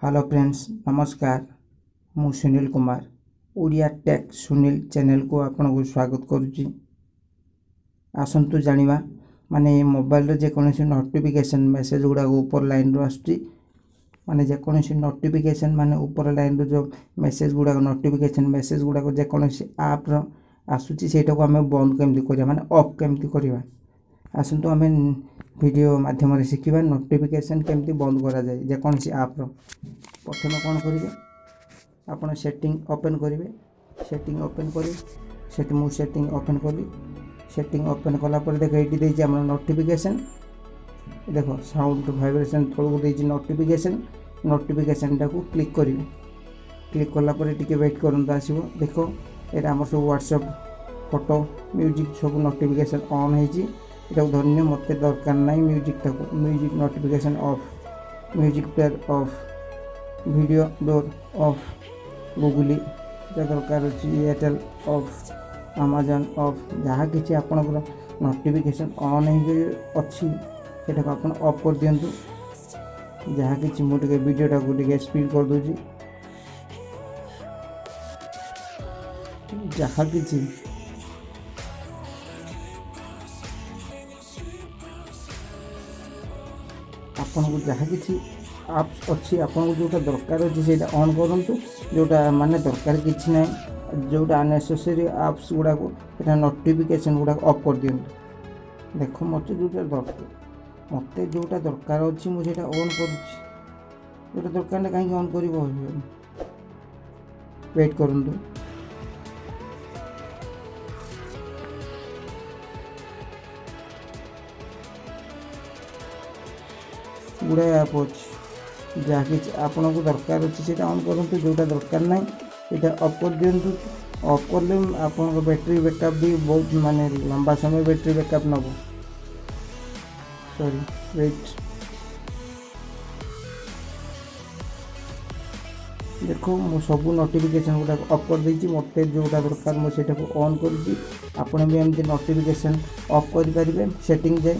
Hello friends नमस्कार मु Sunil Kumar Odia take Sunil channel को आपन को स्वागत करुच्ची। आसतु जानिबा माने मोबाइल रे जेकोसी नोटिफिकेशन मेसेज गुडा ऊपर लाइन रो आसुची माने जेकोसी नोटिफिकेशन माने ऊपर लाइन रो जो मेसेज गुडा नोटिफिकेशन मेसेज गुडा जेकोसी ऐप रो आसुची सेटा को हमें बंद केमती करिया माने ऑफ केमती करिया। आसतु हमें वीडियो माध्यम शिखा नोटिफिकेशन केमती बंद करा जाए जेकोसी ऐप रो। प्रथम कौन करेंगे आपड़ सेटिंग ओपन करेंगे सेटिंग ओपन कर मु सेटिंग ओपन कली सेटिंग ओपन कलापर देख ये देती आम नोटिफिकेशन देख साउंड भाइब्रेशन तौक देती नोटिफिकेशन नोटिफिकेशन टाक क्लिक करेंगे क्लिक कलापर टी वेट करते आसो देख ये आम सब व्हाट्सएप फोटो म्यूजिक सब नोटिफिकेशन ऑन हो धन्य मत दरकार ना music notification of music player of video door of Google दरकार अच्छी एयरटेल ऑफ अमेजन ऑफ जहाँ कि आपंकर नोटिफिकेशन ऑन अच्छी से आप ऑफ कर दिंतु जहाँ कि मुझे वीडियोटा को स्पीड कर दूँ जहाँ कि आपन को जहाँ कि आप्स अच्छी आपको जोटा दरकार अच्छी से ऑन करूँ जोटा माने दरकार किसी ना जोटा अननेसेसरी आप्स गुड़ाक ये नोटिफिकेशन गुड़ाक ऑफ कर दिंतु। देख मत जोटा दरकार अच्छी मुझे ऑन करुँचा दरकार ना कहीं ऑन कर वेट करूँ गुड़ाए आप अच्छी जहाँ कि आपन को दरकार अच्छी से ऑन करूँ जोटा दरकार ना ये ऑफ कर दिंतु। ऑफ कर आप बैटेरी बैकअप भी बहुत माने लंबा समय बैटेरी बैकअप नब सॉरी वेट देखो मु सब नोटिफिकेशन गुड़ा ऑफ कर देती मत जोटा दरकार मुझे ऑन कर भी एमती नोटिफिकेशन ऑफ करें सेटिंग जाए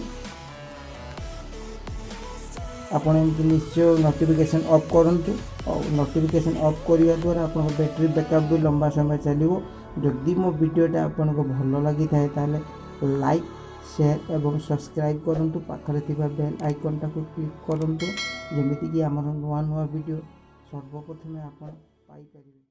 आपड़ एमती निश्चय नोटिफिकेशन ऑफ करूँ और नोटिफिकेशन ऑफ करने द्वारा आप बैटेरी बैकअप भी लंबा समय चलो। जदि मो वीडियोटा आपन को भल लगी थाए लाइक शेयर एवं सब्सक्राइब करूँ पाखरे बेल आइकन टाक क्लिक करूँ जमीक आम नुआ नुआ वीडियो सर्वप्रथमे आप पाइपर।